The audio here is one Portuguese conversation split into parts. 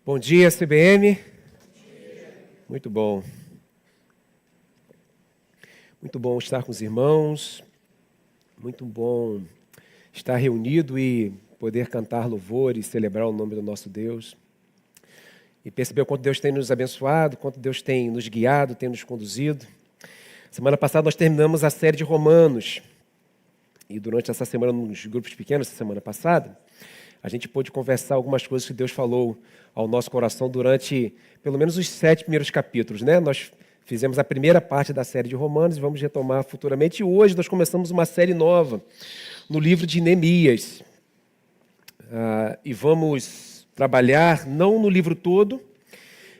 Bom dia, CBM. Muito bom. Muito bom estar com os irmãos. Muito bom estar reunido e poder cantar louvor e celebrar o nome do nosso Deus. E perceber o quanto Deus tem nos abençoado, quanto Deus tem nos guiado, tem nos conduzido. Semana passada nós terminamos a série de Romanos. E durante essa semana, nos grupos pequenos, essa semana passada, a gente pôde conversar algumas coisas que Deus falou ao nosso coração durante pelo menos os 7 primeiros capítulos, né? Nós fizemos a primeira parte da série de Romanos e vamos retomar futuramente. E hoje nós começamos uma série nova no livro de Neemias. E vamos trabalhar não no livro todo,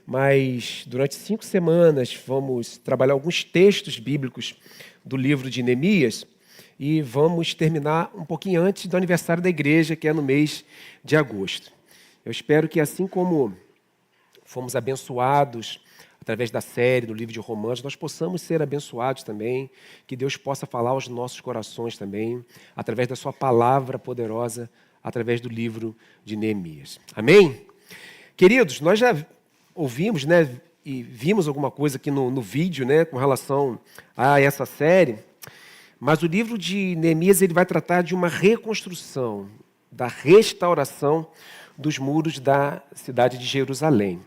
mas durante 5 semanas vamos trabalhar alguns textos bíblicos do livro de Neemias. E vamos terminar um pouquinho antes do aniversário da igreja, que é no mês de agosto. Eu espero que, assim como fomos abençoados através da série do livro de Romanos, nós possamos ser abençoados também, que Deus possa falar aos nossos corações também, através da sua palavra poderosa, através do livro de Neemias. Amém? Queridos, nós já ouvimos, né, e vimos alguma coisa aqui no vídeo, né, com relação a essa série. Mas o livro de Neemias ele vai tratar de uma reconstrução, da restauração dos muros da cidade de Jerusalém.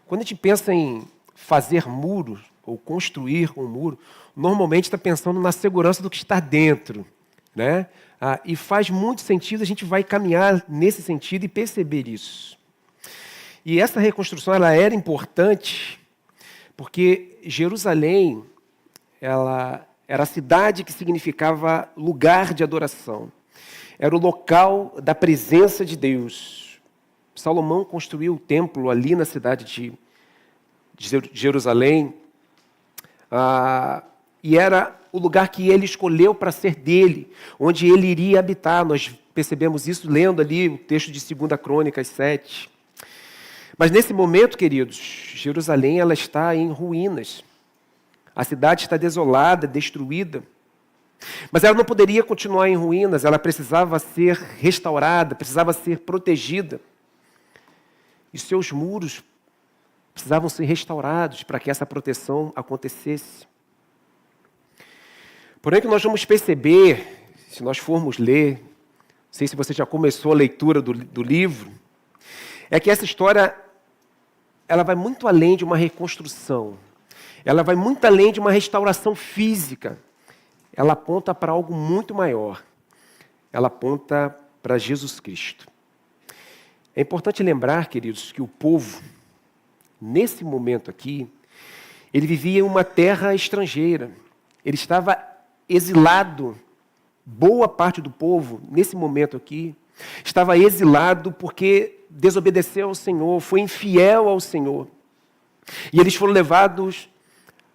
Quando a gente pensa em fazer muros ou construir um muro, normalmente está pensando na segurança do que está dentro, né? E faz muito sentido, a gente vai caminhar nesse sentido e perceber isso. E essa reconstrução ela era importante porque Jerusalém ela era a cidade que significava lugar de adoração. Era o local da presença de Deus. Salomão construiu o templo ali na cidade de Jerusalém. E era o lugar que ele escolheu para ser dele, onde ele iria habitar. Nós percebemos isso lendo ali o texto de 2 Crônicas 7. Mas nesse momento, queridos, Jerusalém ela está em ruínas. A cidade está desolada, destruída. Mas ela não poderia continuar em ruínas, ela precisava ser restaurada, precisava ser protegida. E seus muros precisavam ser restaurados para que essa proteção acontecesse. Porém, o que nós vamos perceber, se nós formos ler, não sei se você já começou a leitura do livro, é que essa história ela vai muito além de uma reconstrução. Ela vai muito além de uma restauração física. Ela aponta para algo muito maior. Ela aponta para Jesus Cristo. É importante lembrar, queridos, que o povo, nesse momento aqui, ele vivia em uma terra estrangeira. Ele estava exilado. Boa parte do povo, nesse momento aqui, estava exilado porque desobedeceu ao Senhor, foi infiel ao Senhor. E eles foram levados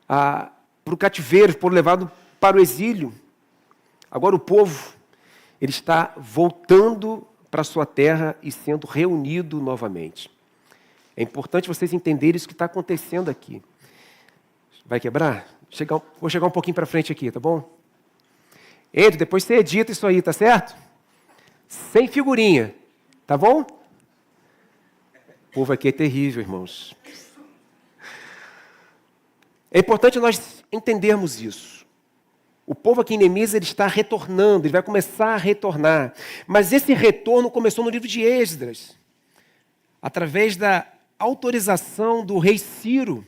para o cativeiro, foram levados para o exílio. Agora o povo ele está voltando para a sua terra e sendo reunido novamente. É importante vocês entenderem isso que está acontecendo aqui. Vai quebrar? Vou chegar um pouquinho para frente aqui, tá bom? Entre, depois você edita isso aí, tá certo? Sem figurinha, tá bom? O povo aqui é terrível, irmãos. É importante nós entendermos isso. O povo aqui em Neemias ele está retornando, ele vai começar a retornar. Mas esse retorno começou no livro de Esdras, através da autorização do rei Ciro,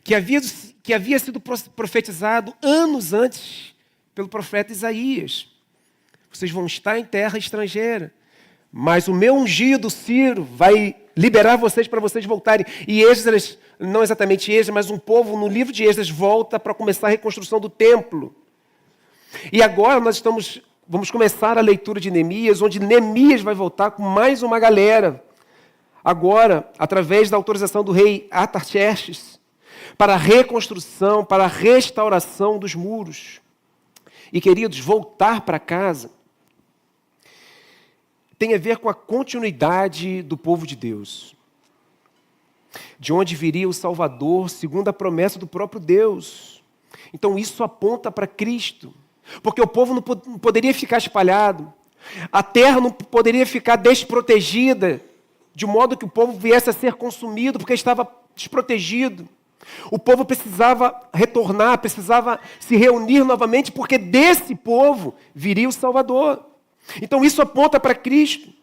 que havia sido profetizado anos antes pelo profeta Isaías. Vocês vão estar em terra estrangeira, mas o meu ungido, Ciro, vai liberar vocês para vocês voltarem. E Esdras, não exatamente Esdras, mas um povo no livro de Esdras volta para começar a reconstrução do templo. E agora nós vamos começar a leitura de Neemias, onde Neemias vai voltar com mais uma galera. Agora, através da autorização do rei Artaxerxes, para a reconstrução, para a restauração dos muros. E, queridos, voltar para casa tem a ver com a continuidade do povo de Deus. De onde viria o Salvador, segundo a promessa do próprio Deus. Então isso aponta para Cristo. Porque o povo não poderia ficar espalhado. A terra não poderia ficar desprotegida de modo que o povo viesse a ser consumido, porque estava desprotegido. O povo precisava retornar, precisava se reunir novamente, porque desse povo viria o Salvador. Então isso aponta para Cristo.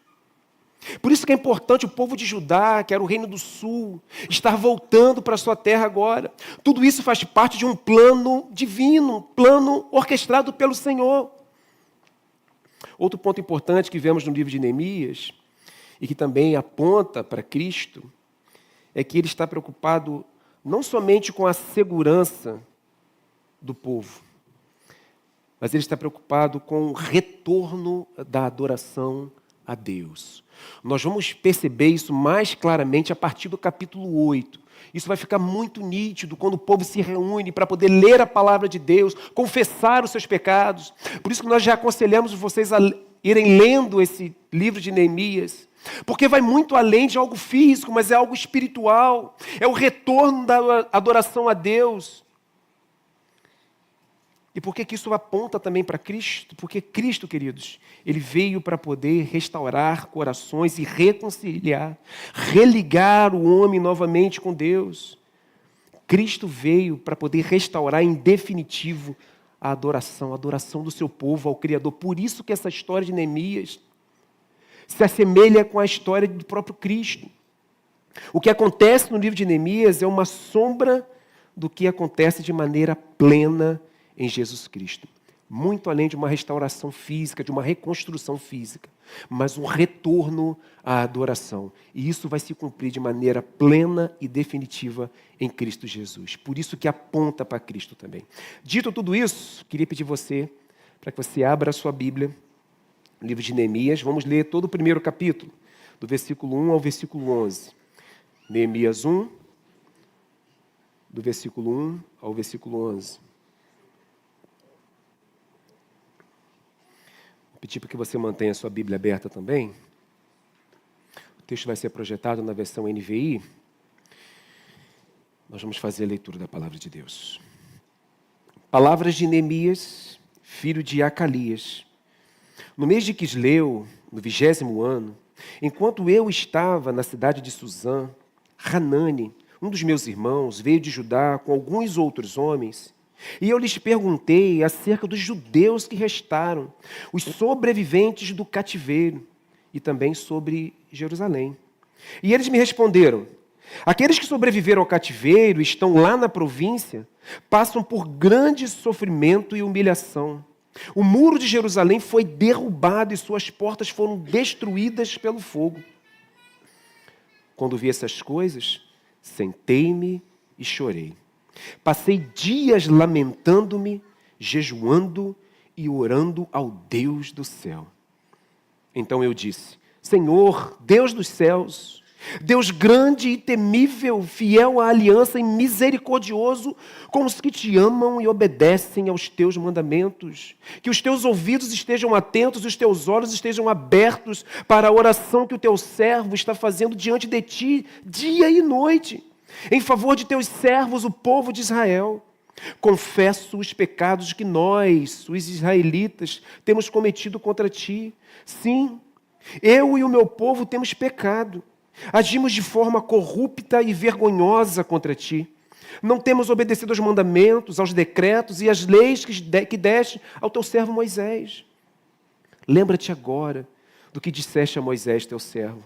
Por isso que é importante o povo de Judá, que era o reino do sul, estar voltando para a sua terra agora. Tudo isso faz parte de um plano divino, um plano orquestrado pelo Senhor. Outro ponto importante que vemos no livro de Neemias, e que também aponta para Cristo, é que ele está preocupado não somente com a segurança do povo, mas ele está preocupado com o retorno da adoração a Deus. Nós vamos perceber isso mais claramente a partir do capítulo 8. Isso vai ficar muito nítido quando o povo se reúne para poder ler a palavra de Deus, confessar os seus pecados. Por isso que nós já aconselhamos vocês a irem lendo esse livro de Neemias, porque vai muito além de algo físico, mas é algo espiritual. É o retorno da adoração a Deus. E por que isso aponta também para Cristo? Porque Cristo, queridos, ele veio para poder restaurar corações e reconciliar, religar o homem novamente com Deus. Cristo veio para poder restaurar em definitivo a adoração do seu povo ao Criador. Por isso que essa história de Neemias se assemelha com a história do próprio Cristo. O que acontece no livro de Neemias é uma sombra do que acontece de maneira plena em Jesus Cristo. Muito além de uma restauração física, de uma reconstrução física, mas um retorno à adoração. E isso vai se cumprir de maneira plena e definitiva em Cristo Jesus. Por isso que aponta para Cristo também. Dito tudo isso, queria pedir para que você abra a sua Bíblia, no livro de Neemias. Vamos ler todo o primeiro capítulo, do versículo 1 ao versículo 11. Neemias 1, do versículo 1 ao versículo 11. Pedir para que você mantenha a sua Bíblia aberta também. O texto vai ser projetado na versão NVI. Nós vamos fazer a leitura da palavra de Deus. Palavras de Neemias, filho de Acalias. No mês de Quisleu, no 20º ano, enquanto eu estava na cidade de Suzã, Hanani, um dos meus irmãos, veio de Judá com alguns outros homens. E eu lhes perguntei acerca dos judeus que restaram, os sobreviventes do cativeiro, e também sobre Jerusalém. E eles me responderam: aqueles que sobreviveram ao cativeiro e estão lá na província, passam por grande sofrimento e humilhação. O muro de Jerusalém foi derrubado e suas portas foram destruídas pelo fogo. Quando vi essas coisas, sentei-me e chorei. Passei dias lamentando-me, jejuando e orando ao Deus do céu. Então eu disse: Senhor, Deus dos céus, Deus grande e temível, fiel à aliança e misericordioso com os que te amam e obedecem aos teus mandamentos, que os teus ouvidos estejam atentos e os teus olhos estejam abertos para a oração que o teu servo está fazendo diante de ti, dia e noite, em favor de teus servos, o povo de Israel. Confesso os pecados que nós, os israelitas, temos cometido contra ti. Sim, eu e o meu povo temos pecado. Agimos de forma corrupta e vergonhosa contra ti. Não temos obedecido aos mandamentos, aos decretos e às leis que deste ao teu servo Moisés. Lembra-te agora do que disseste a Moisés, teu servo.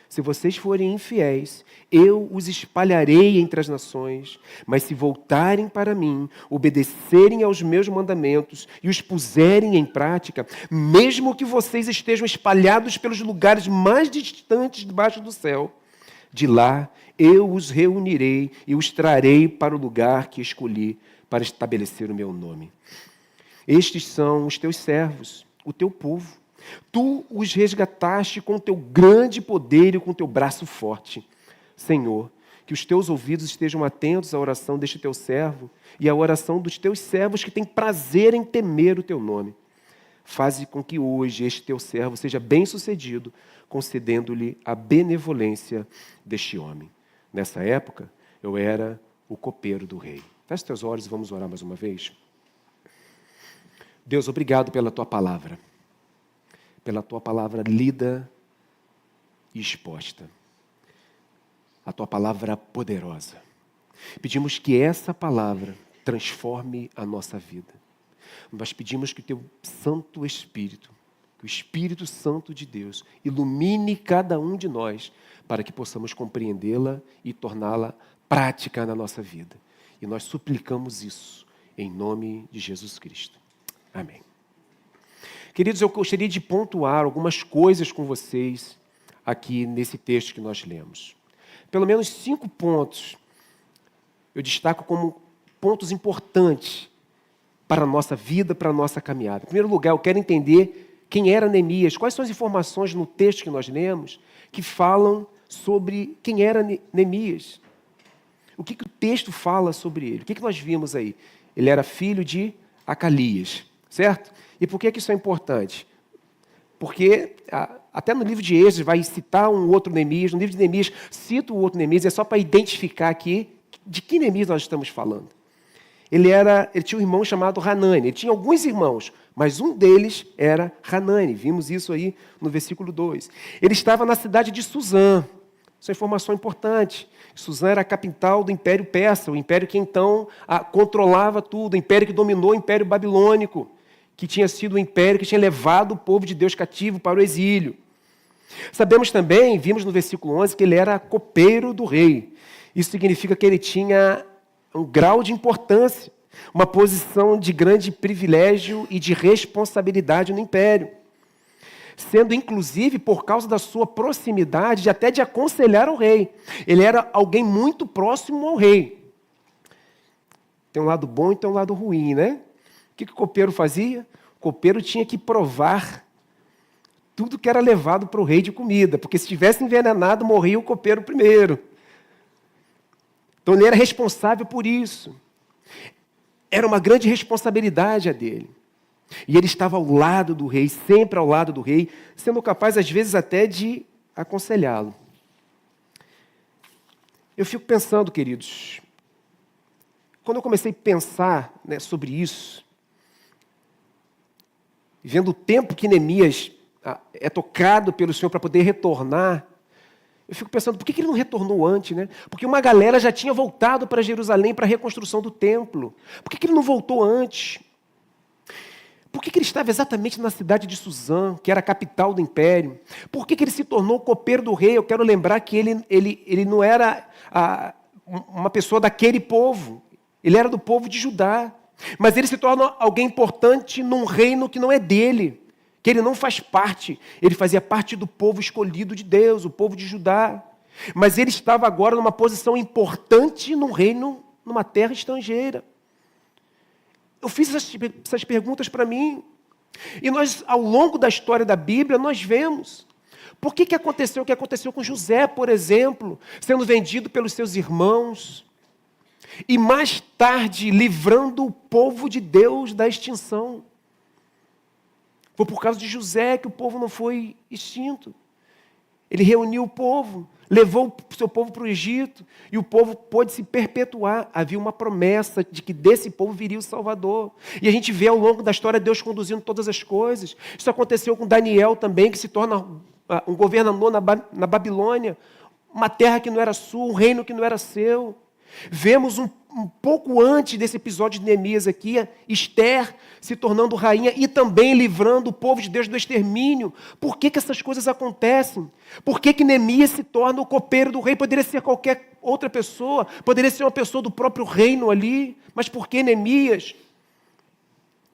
Se vocês forem infiéis, eu os espalharei entre as nações. Mas se voltarem para mim, obedecerem aos meus mandamentos e os puserem em prática, mesmo que vocês estejam espalhados pelos lugares mais distantes debaixo do céu, de lá eu os reunirei e os trarei para o lugar que escolhi para estabelecer o meu nome. Estes são os teus servos, o teu povo. Tu os resgataste com o teu grande poder e com o teu braço forte. Senhor, que os teus ouvidos estejam atentos à oração deste teu servo e à oração dos teus servos que têm prazer em temer o teu nome. Faze com que hoje este teu servo seja bem-sucedido, concedendo-lhe a benevolência deste homem. Nessa época, eu era o copeiro do rei. Feche teus olhos e vamos orar mais uma vez. Deus, obrigado pela tua palavra. Pela tua palavra lida e exposta. a Tua palavra poderosa. Pedimos que essa palavra transforme a nossa vida. Nós pedimos que o Teu Santo Espírito, que o Espírito Santo de Deus, ilumine cada um de nós para que possamos compreendê-la e torná-la prática na nossa vida. E nós suplicamos isso em nome de Jesus Cristo. Amém. Queridos, eu gostaria de pontuar algumas coisas com vocês aqui nesse texto que nós lemos. Pelo menos 5 pontos eu destaco como pontos importantes para a nossa vida, para a nossa caminhada. Em primeiro lugar, eu quero entender quem era Neemias, quais são as informações no texto que nós lemos que falam sobre quem era Neemias. O que o texto fala sobre ele? O que nós vimos aí? Ele era filho de Acalias, certo? E por que isso é importante? Porque até no livro de Êxodo vai citar um outro Neemias, no livro de Neemias cita o outro Neemias, é só para identificar aqui de que Neemias nós estamos falando. Ele tinha um irmão chamado Hanani, ele tinha alguns irmãos, mas um deles era Hanani, vimos isso aí no versículo 2. Ele estava na cidade de Suzã, isso é uma informação importante. Suzã era a capital do Império Persa, o império que então controlava tudo, o império que dominou o Império Babilônico, que tinha sido o império que tinha levado o povo de Deus cativo para o exílio. Sabemos também, vimos no versículo 11, que ele era copeiro do rei. Isso significa que ele tinha um grau de importância, uma posição de grande privilégio e de responsabilidade no império, sendo inclusive por causa da sua proximidade até de aconselhar o rei. Ele era alguém muito próximo ao rei. Tem um lado bom e tem um lado ruim, né? O que o copeiro fazia? O copeiro tinha que provar tudo que era levado para o rei de comida, porque se tivesse envenenado, morria o copeiro primeiro. Então ele era responsável por isso. Era uma grande responsabilidade a dele. E ele estava ao lado do rei, sempre ao lado do rei, sendo capaz, às vezes, até de aconselhá-lo. Eu fico pensando, queridos, quando eu comecei a pensar, sobre isso, vendo o tempo que Neemias é tocado pelo Senhor para poder retornar, eu fico pensando, por que ele não retornou antes, né? Porque uma galera já tinha voltado para Jerusalém para a reconstrução do templo. Por que ele não voltou antes? Por que ele estava exatamente na cidade de Suzã, que era a capital do império? Por que ele se tornou copeiro do rei? Eu quero lembrar que ele não era uma pessoa daquele povo. Ele era do povo de Judá. Mas ele se torna alguém importante num reino que não é dele, que ele não faz parte. Ele fazia parte do povo escolhido de Deus, o povo de Judá. Mas ele estava agora numa posição importante num reino, numa terra estrangeira. Eu fiz essas perguntas para mim. E nós, ao longo da história da Bíblia, nós vemos. Por que aconteceu o que aconteceu com José, por exemplo, sendo vendido pelos seus irmãos, e mais tarde livrando o povo de Deus da extinção? Foi por causa de José que o povo não foi extinto. Ele reuniu o povo, levou o seu povo para o Egito, e o povo pôde se perpetuar. Havia uma promessa de que desse povo viria o Salvador. E a gente vê ao longo da história Deus conduzindo todas as coisas. Isso aconteceu com Daniel também, que se torna um governador na Babilônia, uma terra que não era sua, um reino que não era seu. Vemos um pouco antes desse episódio de Neemias aqui, Esther se tornando rainha e também livrando o povo de Deus do extermínio. Por que essas coisas acontecem? Por que Neemias se torna o copeiro do rei? Poderia ser qualquer outra pessoa, poderia ser uma pessoa do próprio reino ali, mas por que Neemias?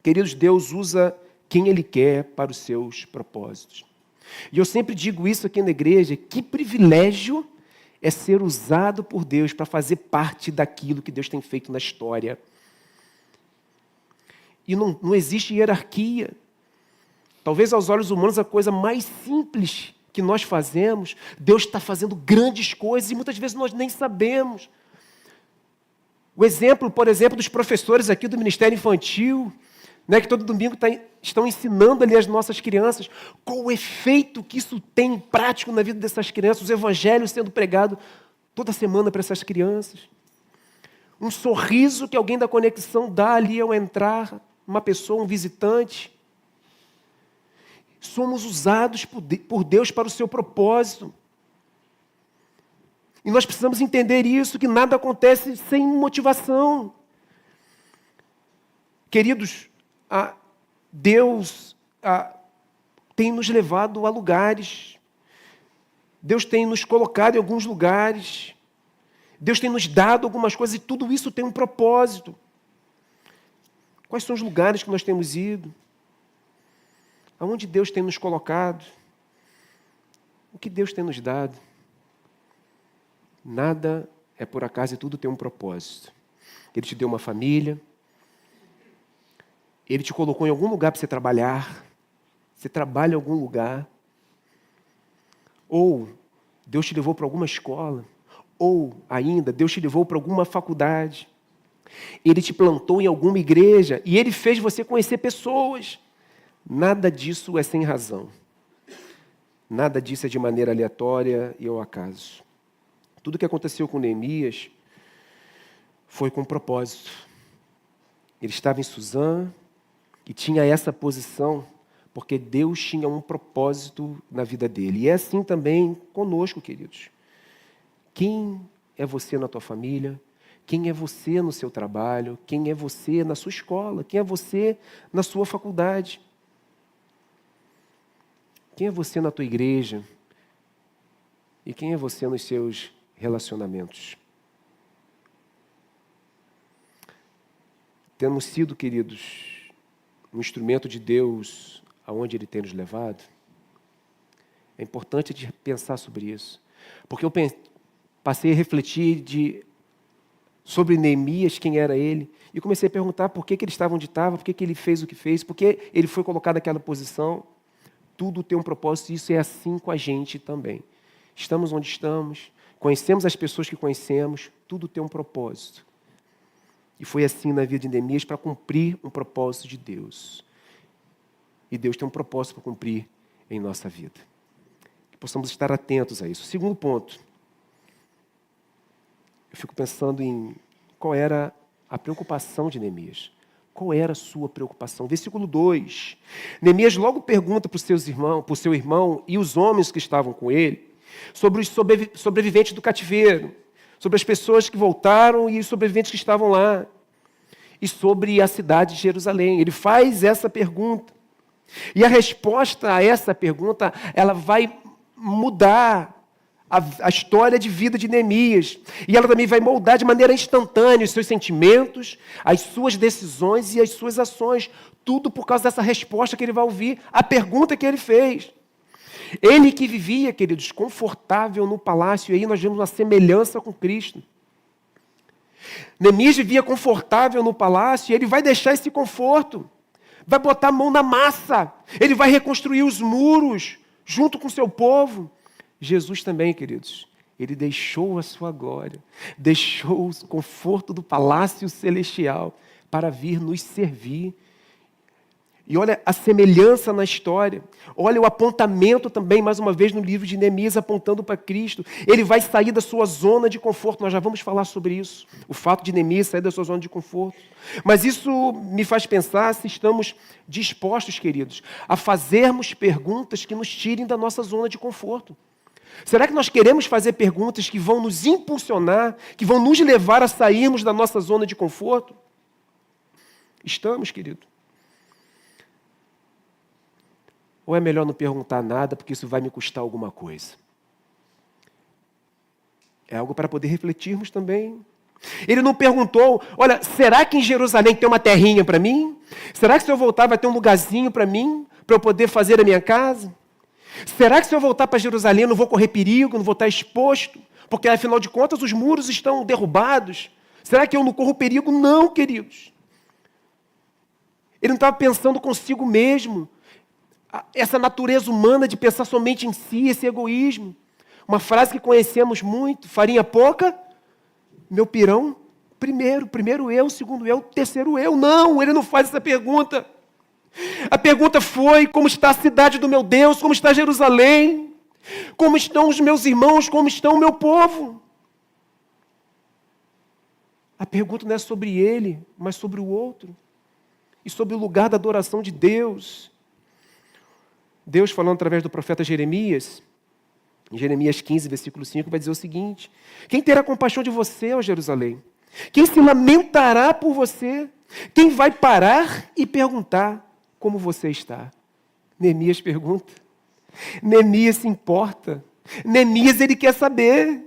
Queridos, Deus usa quem Ele quer para os seus propósitos. E eu sempre digo isso aqui na igreja, que privilégio é ser usado por Deus para fazer parte daquilo que Deus tem feito na história. E não existe hierarquia. Talvez aos olhos humanos a coisa mais simples que nós fazemos, Deus está fazendo grandes coisas e muitas vezes nós nem sabemos. O exemplo, por exemplo, dos professores aqui do Ministério Infantil, que todo domingo estão ensinando ali as nossas crianças, qual o efeito que isso tem prático na vida dessas crianças, os evangelhos sendo pregados toda semana para essas crianças. Um sorriso que alguém da conexão dá ali ao entrar, uma pessoa, um visitante. Somos usados por Deus para o seu propósito. E nós precisamos entender isso, que nada acontece sem motivação. Queridos, Deus tem nos levado a lugares. Deus tem nos colocado em alguns lugares. Deus tem nos dado algumas coisas e tudo isso tem um propósito. Quais são os lugares que nós temos ido? Aonde Deus tem nos colocado? O que Deus tem nos dado? Nada é por acaso e tudo tem um propósito. Ele te deu uma família. Ele te colocou em algum lugar para você trabalhar. Você trabalha em algum lugar. Ou Deus te levou para alguma escola. Ou ainda, Deus te levou para alguma faculdade. Ele te plantou em alguma igreja. E Ele fez você conhecer pessoas. Nada disso é sem razão. Nada disso é de maneira aleatória e ao acaso. Tudo que aconteceu com Neemias foi com propósito. Ele estava em Suzã e tinha essa posição porque Deus tinha um propósito na vida dele. E é assim também conosco, queridos. Quem é você na tua família? Quem é você no seu trabalho? Quem é você na sua escola? Quem é você na sua faculdade? Quem é você na tua igreja? E quem é você nos seus relacionamentos? Temos sido, queridos, um instrumento de Deus aonde Ele tem nos levado? É importante de pensar sobre isso. Porque eu passei a refletir sobre Neemias, quem era ele, e comecei a perguntar por que ele estava onde estava, por que ele fez o que fez, por que ele foi colocado naquela posição. Tudo tem um propósito e isso é assim com a gente também. Estamos onde estamos, conhecemos as pessoas que conhecemos, tudo tem um propósito. E foi assim na vida de Neemias para cumprir um propósito de Deus. E Deus tem um propósito para cumprir em nossa vida. Que possamos estar atentos a isso. Segundo ponto, eu fico pensando em qual era a preocupação de Neemias. Qual era a sua preocupação? Versículo 2. Neemias logo pergunta para o seu irmão e os homens que estavam com ele sobre os sobreviventes do cativeiro, sobre as pessoas que voltaram e os sobreviventes que estavam lá, e sobre a cidade de Jerusalém. Ele faz essa pergunta. E a resposta a essa pergunta, ela vai mudar a história de vida de Neemias. E ela também vai moldar de maneira instantânea os seus sentimentos, as suas decisões e as suas ações. Tudo por causa dessa resposta que ele vai ouvir, a pergunta que ele fez. Ele que vivia, queridos, confortável no palácio, e aí nós vemos uma semelhança com Cristo. Neemias vivia confortável no palácio, e ele vai deixar esse conforto. Vai botar a mão na massa. Ele vai reconstruir os muros junto com o seu povo. Jesus também, queridos, ele deixou a sua glória, deixou o conforto do palácio celestial para vir nos servir. E olha a semelhança na história, olha o apontamento também, mais uma vez, no livro de Neemias, apontando para Cristo. Ele vai sair da sua zona de conforto, nós já vamos falar sobre isso, o fato de Neemias sair da sua zona de conforto. Mas isso me faz pensar se estamos dispostos, queridos, a fazermos perguntas que nos tirem da nossa zona de conforto. Será que nós queremos fazer perguntas que vão nos impulsionar, que vão nos levar a sairmos da nossa zona de conforto? Estamos, querido. Ou é melhor não perguntar nada, porque isso vai me custar alguma coisa? É algo para poder refletirmos também. Ele não perguntou, olha, será que em Jerusalém tem uma terrinha para mim? Será que se eu voltar vai ter um lugarzinho para mim, para eu poder fazer a minha casa? Será que se eu voltar para Jerusalém eu não vou correr perigo, não vou estar exposto? Porque, afinal de contas, os muros estão derrubados. Será que eu não corro perigo? Não, queridos. Ele não estava pensando consigo mesmo. Essa natureza humana de pensar somente em si, esse egoísmo. Uma frase que conhecemos muito, farinha pouca, meu pirão, primeiro eu, segundo eu, terceiro eu. Não, ele não faz essa pergunta. A pergunta foi, como está a cidade do meu Deus, como está Jerusalém, como estão os meus irmãos, como está o meu povo. A pergunta não é sobre ele, mas sobre o outro. E sobre o lugar da adoração de Deus. Deus falando através do profeta Jeremias, Em Jeremias 15, versículo 5, vai dizer o seguinte: quem terá compaixão de você, ó Jerusalém? Quem se lamentará por você? Quem vai parar e perguntar como você está? Neemias pergunta. Neemias se importa. Neemias, ele quer saber.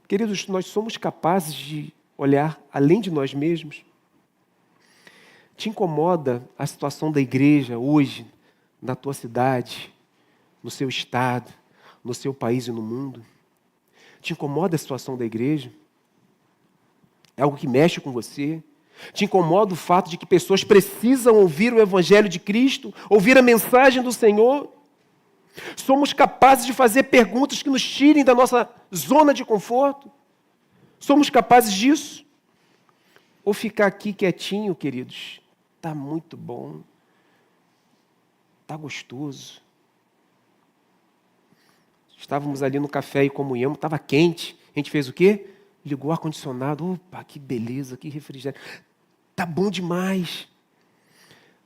Queridos, nós somos capazes de olhar além de nós mesmos? Te incomoda a situação da igreja hoje, na tua cidade, no seu estado, no seu país e no mundo? Te incomoda a situação da igreja? É algo que mexe com você? Te incomoda o fato de que pessoas precisam ouvir o Evangelho de Cristo, ouvir a mensagem do Senhor? Somos capazes de fazer perguntas que nos tirem da nossa zona de conforto? Somos capazes disso? Ou ficar aqui quietinho, queridos? Está muito bom. Está gostoso. Estávamos ali no café e comunhão, estava quente. A gente fez o quê? Ligou o ar-condicionado. Opa, que beleza, que refrigério. Está bom demais.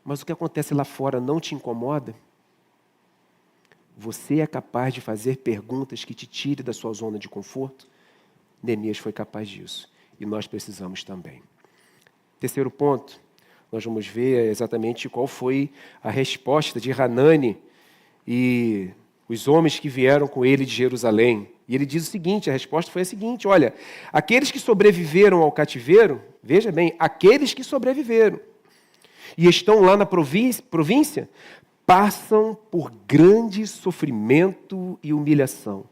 Mas o que acontece lá fora não te incomoda? Você é capaz de fazer perguntas que te tirem da sua zona de conforto? Neemias foi capaz disso. E nós precisamos também. Terceiro ponto, nós vamos ver exatamente qual foi a resposta de Hanani e os homens que vieram com ele de Jerusalém. E ele diz o seguinte, a resposta foi a seguinte: olha, aqueles que sobreviveram ao cativeiro, veja bem, aqueles que sobreviveram e estão lá na província, passam por grande sofrimento e humilhação.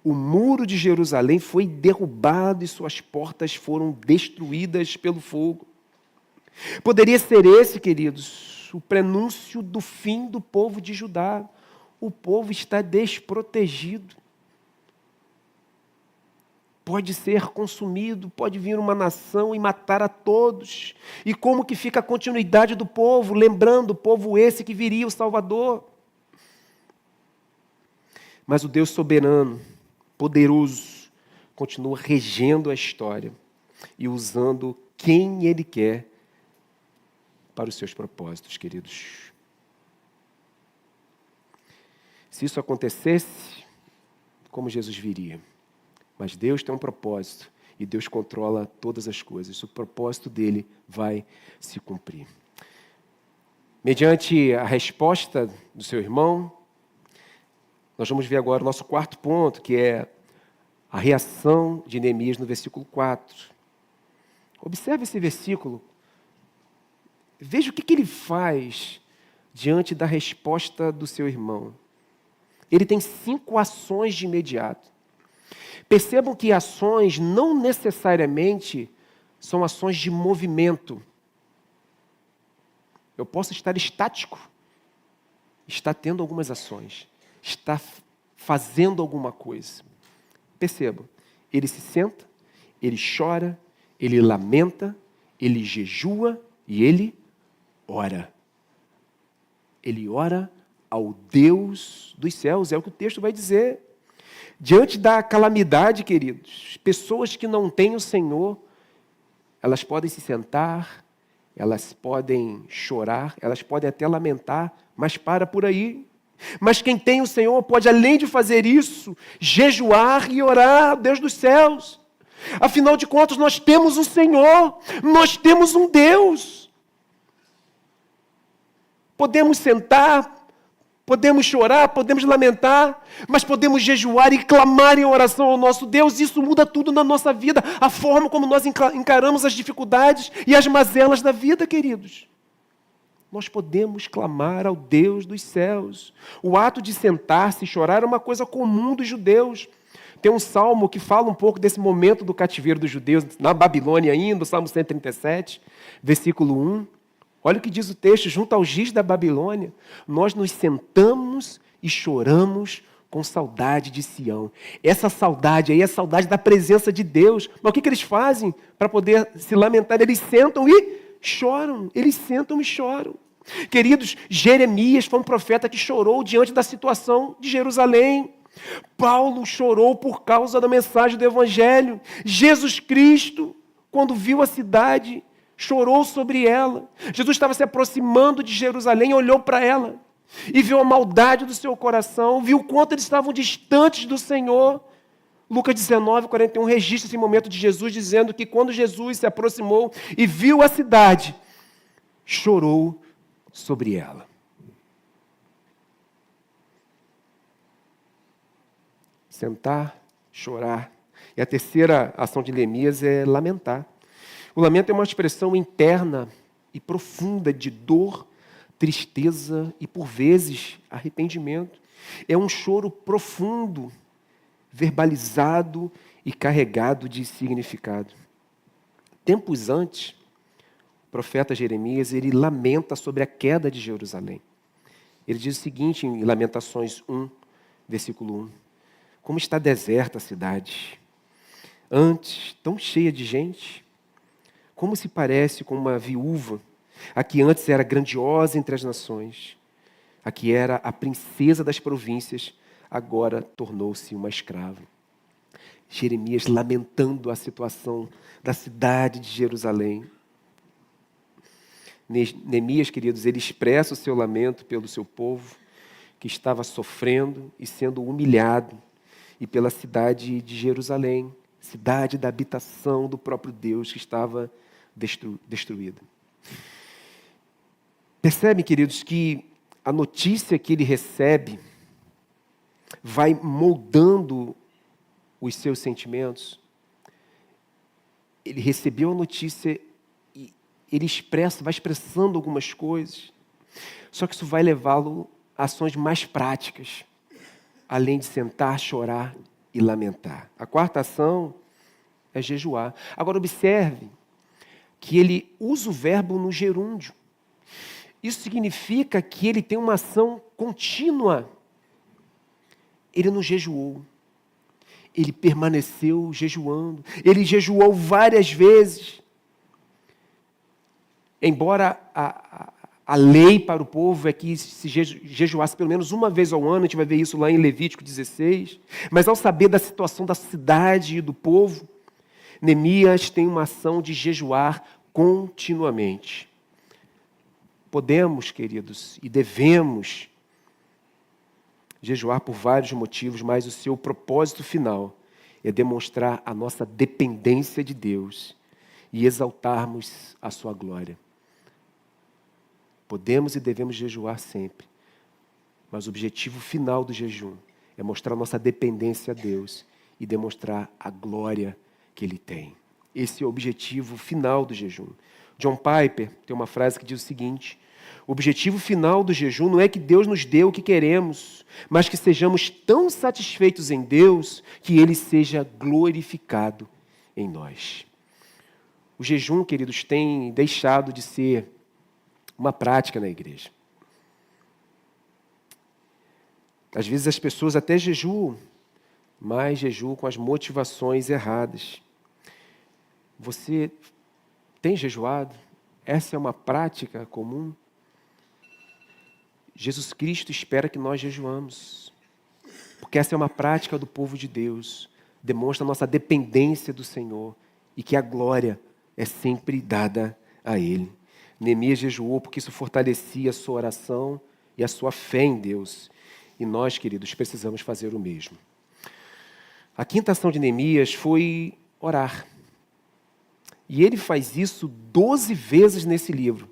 O muro de Jerusalém foi derrubado e suas portas foram destruídas pelo fogo. Poderia ser esse, queridos, o prenúncio do fim do povo de Judá. O povo está desprotegido. Pode ser consumido, pode vir uma nação e matar a todos. E como que fica a continuidade do povo, lembrando o povo esse que viria o Salvador? Mas o Deus soberano, poderoso, continua regendo a história e usando quem Ele quer para os seus propósitos, queridos. Se isso acontecesse, como Jesus viria? Mas Deus tem um propósito e Deus controla todas as coisas. O propósito dele vai se cumprir. Mediante a resposta do seu irmão, nós vamos ver agora o nosso quarto ponto, que é a reação de Neemias no versículo 4. Observe esse versículo. Veja o que ele faz diante da resposta do seu irmão. Ele tem 5 ações de imediato. Percebam que ações não necessariamente são ações de movimento. Eu posso estar estático, está tendo algumas ações, está fazendo alguma coisa. Percebam, ele se senta, ele chora, ele lamenta, ele jejua e ele ora. Ele ora ao Deus dos céus, é o que o texto vai dizer. Diante da calamidade, queridos, pessoas que não têm o Senhor, elas podem se sentar, elas podem chorar, elas podem até lamentar, mas para por aí. Mas quem tem o Senhor pode, além de fazer isso, jejuar e orar ao Deus dos céus. Afinal de contas, nós temos um Senhor, nós temos um Deus. Podemos sentar, podemos chorar, podemos lamentar, mas podemos jejuar e clamar em oração ao nosso Deus. Isso muda tudo na nossa vida, a forma como nós encaramos as dificuldades e as mazelas da vida, queridos. Nós podemos clamar ao Deus dos céus. O ato de sentar-se e chorar é uma coisa comum dos judeus. Tem um salmo que fala um pouco desse momento do cativeiro dos judeus, na Babilônia ainda, o Salmo 137, versículo 1. Olha o que diz o texto: junto ao giz da Babilônia, nós nos sentamos e choramos com saudade de Sião. Essa saudade aí é a saudade da presença de Deus. Mas o que eles fazem para poder se lamentar? Eles sentam e choram. Eles sentam e choram. Queridos, Jeremias foi um profeta que chorou diante da situação de Jerusalém. Paulo chorou por causa da mensagem do Evangelho. Jesus Cristo, quando viu a cidade, chorou sobre ela. Jesus estava se aproximando de Jerusalém e olhou para ela. e viu a maldade do seu coração, viu o quanto eles estavam distantes do Senhor. Lucas 19:41 registra esse momento de Jesus dizendo que quando Jesus se aproximou e viu a cidade, chorou sobre ela. Sentar, chorar. E a terceira ação de Neemias é lamentar. O lamento é uma expressão interna e profunda de dor, tristeza e, por vezes, arrependimento. É um choro profundo, verbalizado e carregado de significado. Tempos antes, o profeta Jeremias, ele lamenta sobre a queda de Jerusalém. Ele diz o seguinte em Lamentações 1, versículo 1. Como está deserta a cidade, antes tão cheia de gente, como se parece com uma viúva, a que antes era grandiosa entre as nações, a que era a princesa das províncias, agora tornou-se uma escrava. Jeremias lamentando a situação da cidade de Jerusalém. Neemias, queridos, ele expressa o seu lamento pelo seu povo, que estava sofrendo e sendo humilhado, e pela cidade de Jerusalém, cidade da habitação do próprio Deus, que estava destruída. Percebe, queridos, que a notícia que ele recebe vai moldando os seus sentimentos. Ele recebeu a notícia e ele vai expressando algumas coisas, só que isso vai levá-lo a ações mais práticas, além de sentar, chorar e lamentar. A quarta ação é jejuar. Agora observe que ele usa o verbo no gerúndio. Isso significa que ele tem uma ação contínua. Ele não jejuou. Ele permaneceu jejuando. Ele jejuou várias vezes. Embora a lei para o povo é que se jejuasse pelo menos uma vez ao ano, a gente vai ver isso lá em Levítico 16. Mas ao saber da situação da cidade e do povo, Neemias tem uma ação de jejuar continuamente. Podemos, queridos, e devemos jejuar por vários motivos, mas o seu propósito final é demonstrar a nossa dependência de Deus e exaltarmos a sua glória. Podemos e devemos jejuar sempre, mas o objetivo final do jejum é mostrar nossa dependência a Deus e demonstrar a glória que Ele tem. Esse é o objetivo final do jejum. John Piper tem uma frase que diz o seguinte: o objetivo final do jejum não é que Deus nos dê o que queremos, mas que sejamos tão satisfeitos em Deus que Ele seja glorificado em nós. O jejum, queridos, tem deixado de ser uma prática na igreja. Às vezes as pessoas até jejuam, mas jejuam com as motivações erradas. Você tem jejuado? Essa é uma prática comum? Jesus Cristo espera que nós jejuamos, porque essa é uma prática do povo de Deus, demonstra a nossa dependência do Senhor e que a glória é sempre dada a Ele. Neemias jejuou porque isso fortalecia a sua oração e a sua fé em Deus. E nós, queridos, precisamos fazer o mesmo. A quinta ação de Neemias foi orar. E ele faz isso 12 vezes nesse livro.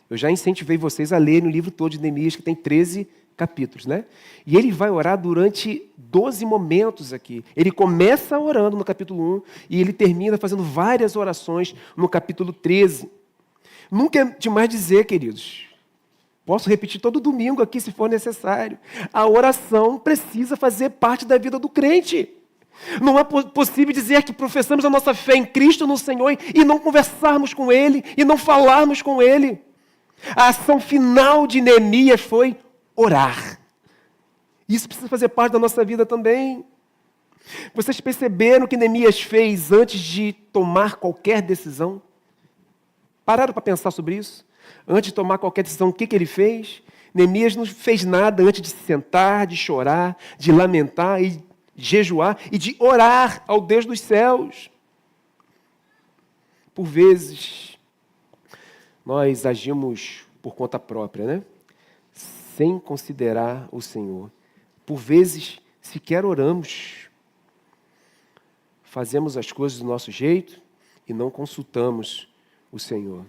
Eu já incentivei vocês a lerem o livro todo de Neemias, que tem 13 capítulos, né? E ele vai orar durante 12 momentos aqui. Ele começa orando no capítulo 1 e ele termina fazendo várias orações no capítulo 13. Nunca é demais dizer, queridos. Posso repetir todo domingo aqui, se for necessário. A oração precisa fazer parte da vida do crente. Não é possível dizer que professamos a nossa fé em Cristo, no Senhor, e não conversarmos com Ele, e não falarmos com Ele. A ação final de Neemias foi orar. Isso precisa fazer parte da nossa vida também. Vocês perceberam o que Neemias fez antes de tomar qualquer decisão? Pararam para pensar sobre isso? Antes de tomar qualquer decisão, o que ele fez? Neemias não fez nada antes de se sentar, de chorar, de lamentar e jejuar e de orar ao Deus dos céus. Por vezes, nós agimos por conta própria, né? sem considerar o Senhor. Por vezes, sequer oramos. Fazemos as coisas do nosso jeito e não consultamos o Senhor.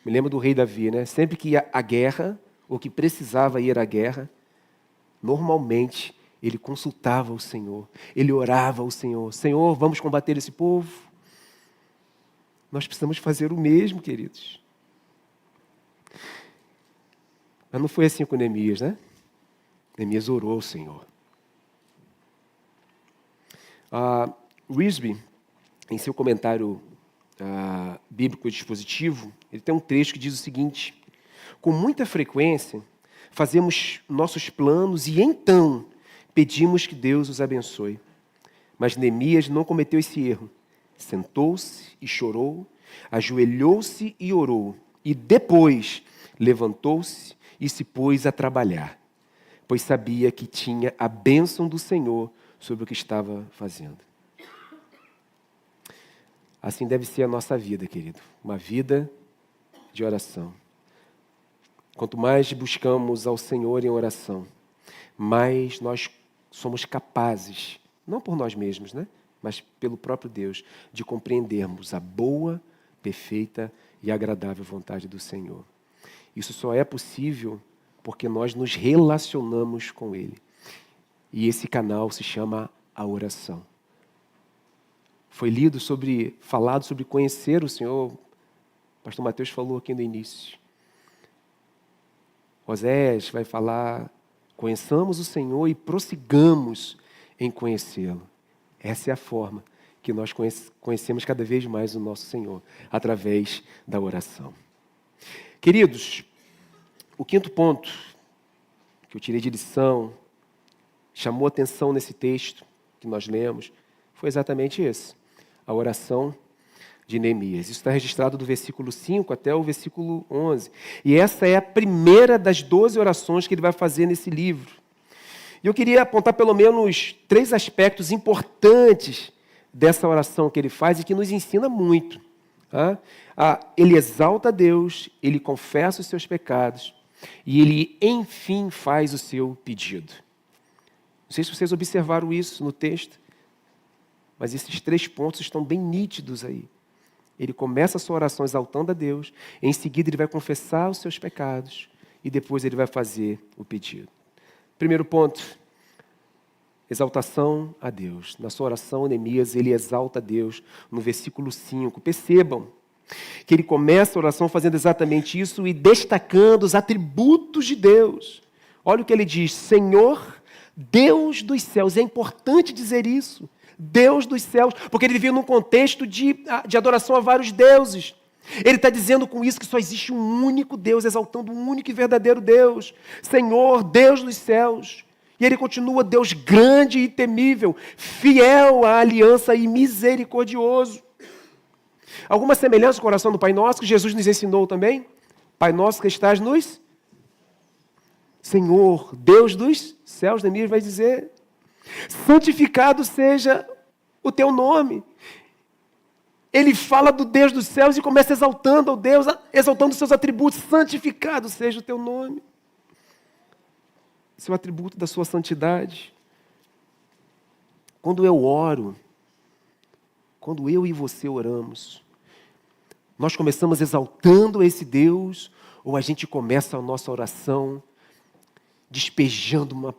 Me lembro do rei Davi, né? Sempre que ia à guerra, ou que precisava ir à guerra, normalmente ele consultava o Senhor. Ele orava ao Senhor. Senhor, vamos combater esse povo? Nós precisamos fazer o mesmo, queridos. Mas não foi assim com Neemias, né? Neemias orou ao Senhor. Risby, em seu comentário bíblico dispositivo, ele tem um trecho que diz o seguinte: com muita frequência, fazemos nossos planos e então pedimos que Deus os abençoe. Mas Neemias não cometeu esse erro. Sentou-se e chorou, ajoelhou-se e orou, e depois levantou-se e se pôs a trabalhar, pois sabia que tinha a bênção do Senhor sobre o que estava fazendo. Assim deve ser a nossa vida, querido. Uma vida de oração. Quanto mais buscamos ao Senhor em oração, mais nós somos capazes, não por nós mesmos, né? Mas pelo próprio Deus, de compreendermos a boa, perfeita e agradável vontade do Senhor. Isso só é possível porque nós nos relacionamos com Ele. E esse canal se chama a oração. Foi falado sobre conhecer o Senhor. O pastor Mateus falou aqui no início. Osés vai falar, conheçamos o Senhor e prossigamos em conhecê-lo. Essa é a forma que nós conhecemos cada vez mais o nosso Senhor, através da oração. Queridos, o quinto ponto que eu tirei de lição, chamou atenção nesse texto que nós lemos, foi exatamente esse. A oração de Neemias. Isso está registrado do versículo 5 até o versículo 11. E essa é a primeira das 12 orações que ele vai fazer nesse livro. E eu queria apontar pelo menos 3 aspectos importantes dessa oração que ele faz e que nos ensina muito. Tá? Ele exalta a Deus, ele confessa os seus pecados e ele, enfim, faz o seu pedido. Não sei se vocês observaram isso no texto, mas esses 3 pontos estão bem nítidos aí. Ele começa a sua oração exaltando a Deus, em seguida ele vai confessar os seus pecados e depois ele vai fazer o pedido. Primeiro ponto, exaltação a Deus. Na sua oração, Neemias, ele exalta a Deus no versículo 5. Percebam que ele começa a oração fazendo exatamente isso e destacando os atributos de Deus. Olha o que ele diz: Senhor, Deus dos céus. É importante dizer isso. Deus dos céus, porque ele vivia num contexto de adoração a vários deuses. Ele está dizendo com isso que só existe um único Deus, exaltando um único e verdadeiro Deus. Senhor, Deus dos céus. E ele continua, Deus grande e temível, fiel à aliança e misericordioso. Alguma semelhança com a oração do Pai Nosso, que Jesus nos ensinou também? Pai Nosso que estás nos... Senhor, Deus dos céus, Neemias vai dizer... Santificado seja o teu nome. Ele fala do Deus dos céus e começa exaltando ao Deus, exaltando os seus atributos. Santificado seja o teu nome. Esse é o atributo da sua santidade. Quando eu oro, quando eu e você oramos, nós começamos exaltando esse Deus ou a gente começa a nossa oração despejando uma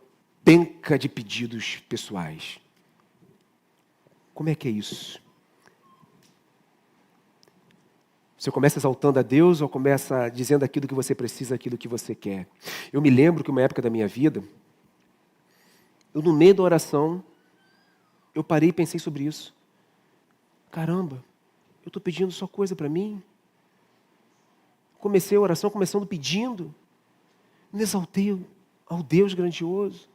penca de pedidos pessoais? Como é que é isso? Você começa exaltando a Deus ou começa dizendo aquilo que você precisa, aquilo que você quer? Eu me lembro que uma época da minha vida, no meio da oração, eu parei e pensei sobre isso. Caramba, eu estou pedindo só coisa para mim? Comecei a oração começando pedindo, me exaltei ao Deus grandioso.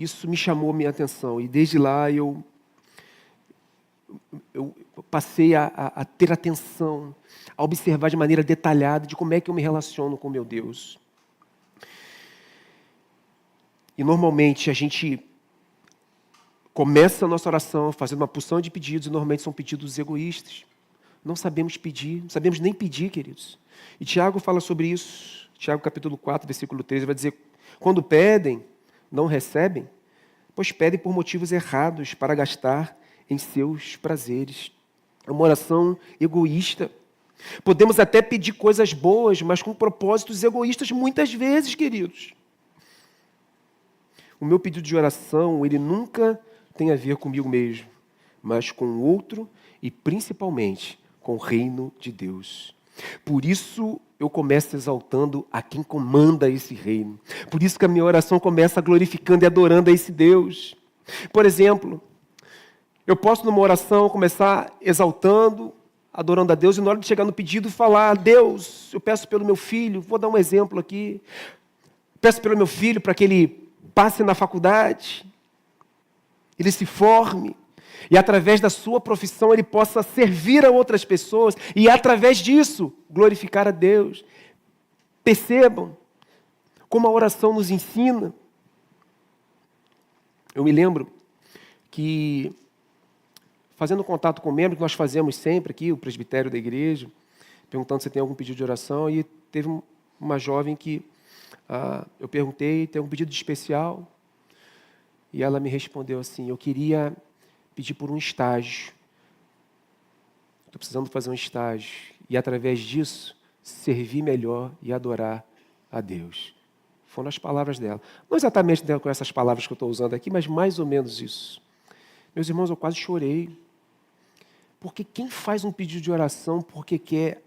Isso me chamou a minha atenção e desde lá eu passei a ter atenção, a observar de maneira detalhada de como é que eu me relaciono com meu Deus. E normalmente a gente começa a nossa oração fazendo uma porção de pedidos e normalmente são pedidos egoístas. Não sabemos pedir, não sabemos nem pedir, queridos. E Tiago fala sobre isso. Tiago capítulo 4, versículo 13, vai dizer: quando pedem, não recebem, pois pedem por motivos errados para gastar em seus prazeres. É uma oração egoísta. Podemos até pedir coisas boas, mas com propósitos egoístas muitas vezes, queridos. O meu pedido de oração, ele nunca tem a ver comigo mesmo, mas com o outro e principalmente com o reino de Deus. Por isso eu começo exaltando a quem comanda esse reino. Por isso que a minha oração começa glorificando e adorando a esse Deus. Por exemplo, eu posso numa oração começar exaltando, adorando a Deus, e na hora de chegar no pedido falar: Deus, eu peço pelo meu filho, vou dar um exemplo aqui, peço pelo meu filho para que ele passe na faculdade, ele se forme, e através da sua profissão ele possa servir a outras pessoas, e através disso glorificar a Deus. Percebam como a oração nos ensina. Eu me lembro que, fazendo contato com membros, que nós fazemos sempre aqui, o presbitério da igreja, perguntando se tem algum pedido de oração, e teve uma jovem que eu perguntei: tem algum pedido especial? E ela me respondeu assim: eu queria pedir por um estágio. Estou precisando fazer um estágio. E através disso, servir melhor e adorar a Deus. Foram as palavras dela. Não exatamente com essas palavras que eu estou usando aqui, mas mais ou menos isso. Meus irmãos, eu quase chorei. Porque quem faz um pedido de oração porque quer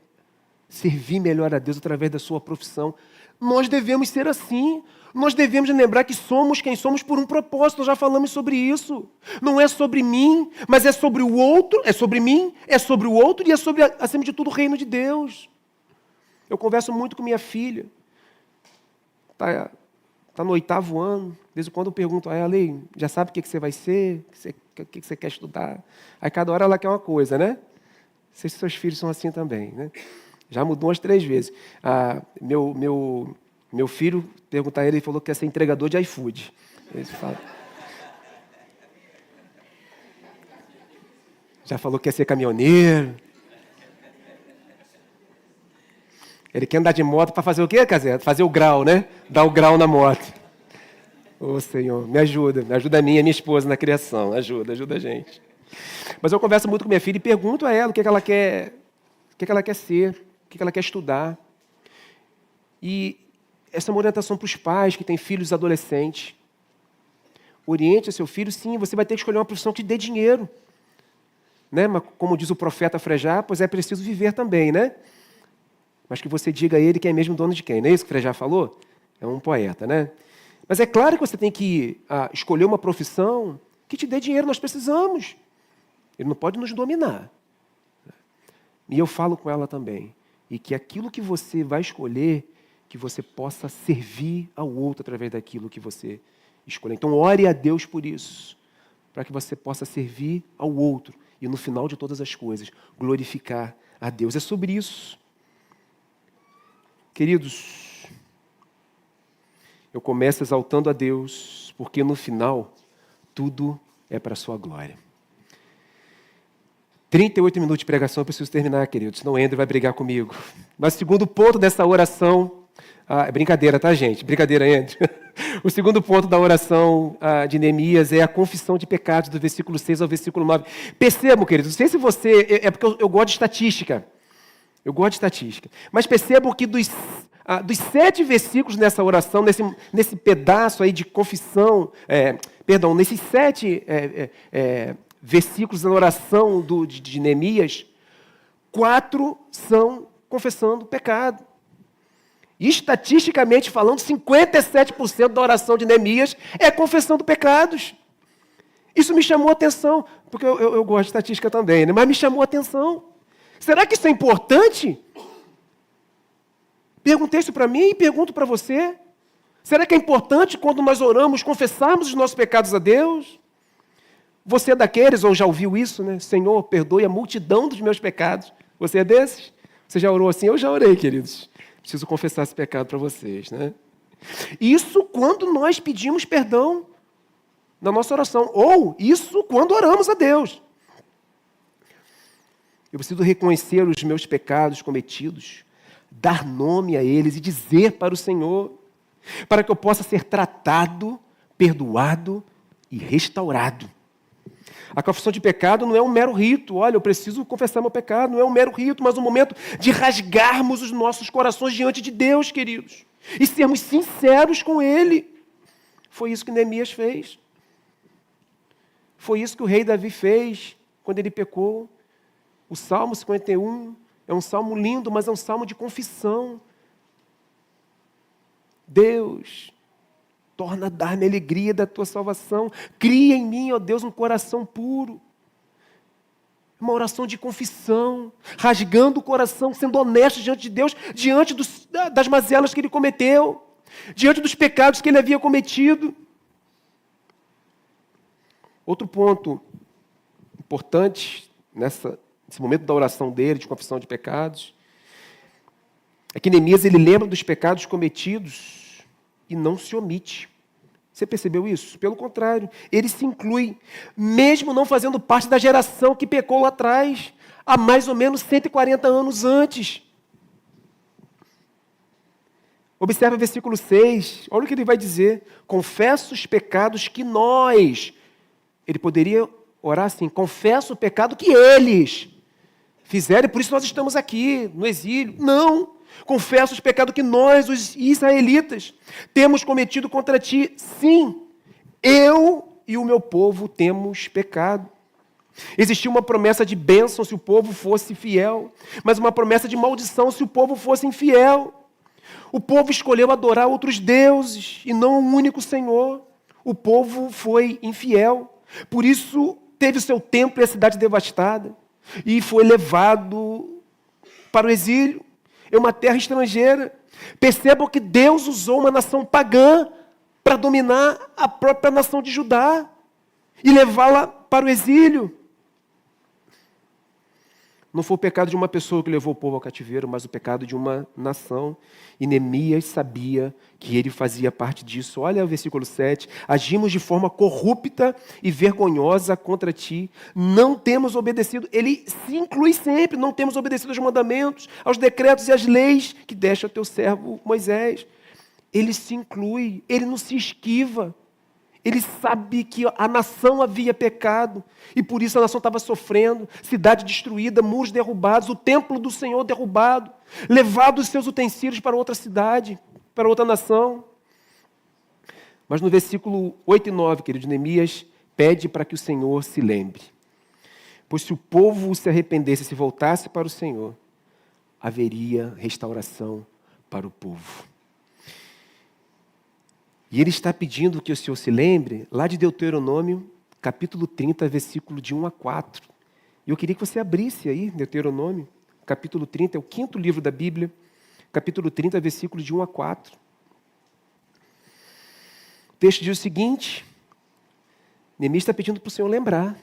servir melhor a Deus através da sua profissão, nós devemos ser assim. Nós devemos lembrar que somos quem somos por um propósito. Nós já falamos sobre isso. Não é sobre mim, mas é sobre o outro. É sobre mim, é sobre o outro e é sobre, acima de tudo, o reino de Deus. Eu converso muito com minha filha. Está no 8º ano. De vez em quando eu pergunto a ela: já sabe o que você vai ser? O que você quer estudar? Aí cada hora ela quer uma coisa, né? Não sei se seus filhos são assim também, né? Já mudou umas 3 vezes. Meu filho, perguntar a ele falou que quer ser entregador de iFood. Ele fala. Já falou que quer ser caminhoneiro. Ele quer andar de moto para fazer o quê, Casé? Fazer o grau, né? Dar o grau na moto. Ô, Senhor, me ajuda a mim e a minha esposa na criação. Ajuda a gente. Mas eu converso muito com minha filha e pergunto a ela o que ela quer ser, o que ela quer estudar. E essa é uma orientação para os pais que têm filhos adolescentes. Oriente a seu filho: sim, você vai ter que escolher uma profissão que te dê dinheiro. Né? Mas, como diz o profeta Frejá, pois é preciso viver também, né? Mas que você diga a ele que é mesmo dono de quem? Não é isso que Frejá falou? É um poeta, né? Mas é claro que você tem que escolher uma profissão que te dê dinheiro. Nós precisamos. Ele não pode nos dominar. E eu falo com ela também. E que aquilo que você vai escolher, que você possa servir ao outro através daquilo que você escolher. Então, ore a Deus por isso, para que você possa servir ao outro e, no final de todas as coisas, glorificar a Deus. É sobre isso. Queridos, eu começo exaltando a Deus, porque no final, tudo é para a sua glória. 38 minutos de pregação, eu preciso terminar, queridos, senão o Andrew vai brigar comigo. Mas o segundo ponto dessa oração... é brincadeira, tá, gente? Brincadeira, Andrew. O segundo ponto da oração de Neemias é a confissão de pecados, do versículo 6 ao versículo 9. Percebam, queridos, não sei se você... É porque eu gosto de estatística. Eu gosto de estatística. Mas percebam que dos 7 versículos nessa oração, nesse pedaço aí de confissão... nesses 7 versículos na oração de Neemias, 4 são confessando pecado. E, estatisticamente falando, 57% da oração de Neemias é confessando pecados. Isso me chamou a atenção, porque eu gosto de estatística também, né? Mas me chamou a atenção. Será que isso é importante? Perguntei isso para mim e pergunto para você. Será que é importante, quando nós oramos, confessarmos os nossos pecados a Deus? Você é daqueles, ou já ouviu isso, né? Senhor, perdoe a multidão dos meus pecados. Você é desses? Você já orou assim? Eu já orei, queridos. Preciso confessar esse pecado para vocês, né? Isso quando nós pedimos perdão na nossa oração. Ou isso quando oramos a Deus. Eu preciso reconhecer os meus pecados cometidos, dar nome a eles e dizer para o Senhor, para que eu possa ser tratado, perdoado e restaurado. A confissão de pecado não é um mero rito. Olha, eu preciso confessar meu pecado. Não é um mero rito, mas um momento de rasgarmos os nossos corações diante de Deus, queridos. E sermos sinceros com Ele. Foi isso que Neemias fez. Foi isso que o rei Davi fez quando ele pecou. O Salmo 51 é um salmo lindo, mas é um salmo de confissão. Deus, torna a dar-me a alegria da tua salvação. Cria em mim, ó Deus, um coração puro. Uma oração de confissão, rasgando o coração, sendo honesto diante de Deus, diante das mazelas que ele cometeu, diante dos pecados que ele havia cometido. Outro ponto importante nesse momento da oração dele, de confissão de pecados, é que Neemias ele lembra dos pecados cometidos e não se omite. Você percebeu isso? Pelo contrário, ele se inclui, mesmo não fazendo parte da geração que pecou lá atrás, há mais ou menos 140 anos antes. Observe o versículo 6, olha o que ele vai dizer. Confesso os pecados que nós... Ele poderia orar assim, confesso o pecado que eles fizeram, e por isso nós estamos aqui, no exílio. Não! Confesso os pecados que nós, os israelitas, temos cometido contra ti. Sim, eu e o meu povo temos pecado. Existia uma promessa de bênção se o povo fosse fiel, mas uma promessa de maldição se o povo fosse infiel. O povo escolheu adorar outros deuses e não o único Senhor. O povo foi infiel. Por isso, teve o seu templo e a cidade devastada e foi levado para o exílio. É uma terra estrangeira. Percebam que Deus usou uma nação pagã para dominar a própria nação de Judá e levá-la para o exílio. Não foi o pecado de uma pessoa que levou o povo ao cativeiro, mas o pecado de uma nação. E Neemias sabia que ele fazia parte disso. Olha o versículo 7. Agimos de forma corrupta e vergonhosa contra ti. Não temos obedecido. Ele se inclui sempre. Não temos obedecido aos mandamentos, aos decretos e às leis que deste ao teu servo Moisés. Ele se inclui. Ele não se esquiva. Ele sabe que a nação havia pecado e por isso a nação estava sofrendo, cidade destruída, muros derrubados, o templo do Senhor derrubado, levado os seus utensílios para outra cidade, para outra nação. Mas no versículo 8 e 9, querido, Neemias pede para que o Senhor se lembre. Pois se o povo se arrependesse, se voltasse para o Senhor, haveria restauração para o povo. E ele está pedindo que o Senhor se lembre, lá de Deuteronômio, capítulo 30, versículo de 1 a 4. E eu queria que você abrisse aí, Deuteronômio, capítulo 30, é o 5º livro da Bíblia, capítulo 30, versículo de 1 a 4. O texto diz o seguinte, Neemias está pedindo para o Senhor lembrar.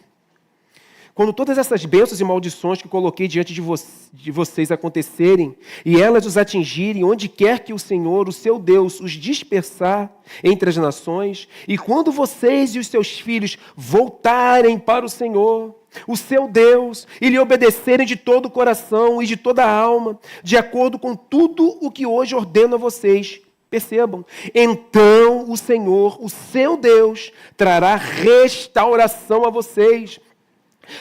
Quando todas essas bênçãos e maldições que coloquei diante de vocês acontecerem, e elas os atingirem, onde quer que o Senhor, o seu Deus, os dispersar entre as nações, e quando vocês e os seus filhos voltarem para o Senhor, o seu Deus, e lhe obedecerem de todo o coração e de toda a alma, de acordo com tudo o que hoje ordeno a vocês, percebam, então o Senhor, o seu Deus, trará restauração a vocês,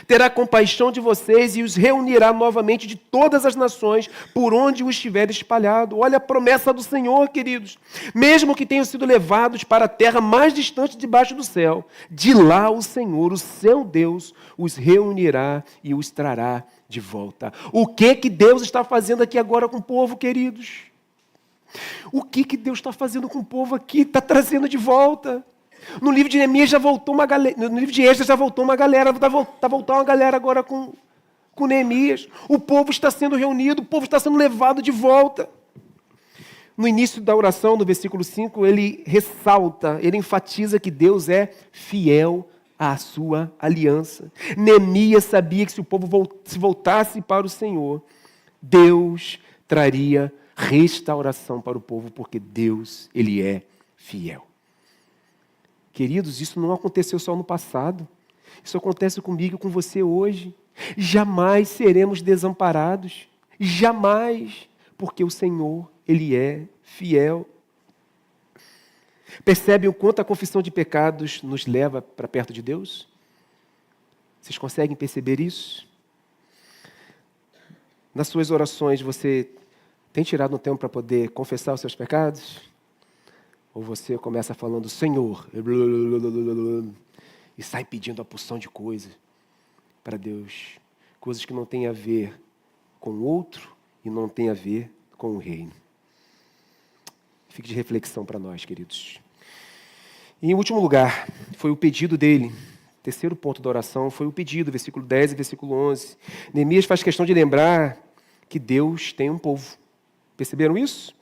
terá compaixão de vocês e os reunirá novamente de todas as nações por onde o estiver espalhado. Olha a promessa do Senhor, queridos. Mesmo que tenham sido levados para a terra mais distante debaixo do céu, de lá o Senhor, o seu Deus, os reunirá e os trará de volta. O que Deus está fazendo aqui agora com o povo, queridos? O que Deus está fazendo com o povo aqui? Está trazendo de volta. No livro de Neemias já voltou uma galera, no livro de Esdras já voltou uma galera, está voltando uma galera agora com Neemias. O povo está sendo reunido, o povo está sendo levado de volta. No início da oração, no versículo 5, ele ressalta, ele enfatiza que Deus é fiel à sua aliança. Neemias sabia que se o povo se voltasse para o Senhor, Deus traria restauração para o povo, porque Deus, ele é fiel. Queridos, isso não aconteceu só no passado. Isso acontece comigo e com você hoje. Jamais seremos desamparados. Jamais. porque o Senhor, Ele é fiel. Percebem o quanto a confissão de pecados nos leva para perto de Deus? Vocês conseguem perceber isso? Nas suas orações, você tem tirado um tempo para poder confessar os seus pecados? Ou você começa falando, Senhor, e sai pedindo a porção de coisas para Deus, coisas que não têm a ver com o outro e não têm a ver com o reino. Fique de reflexão para nós, queridos. E em último lugar, foi o pedido dele. Terceiro ponto da oração foi o pedido, versículo 10 e versículo 11. Neemias faz questão de lembrar que Deus tem um povo. Perceberam isso?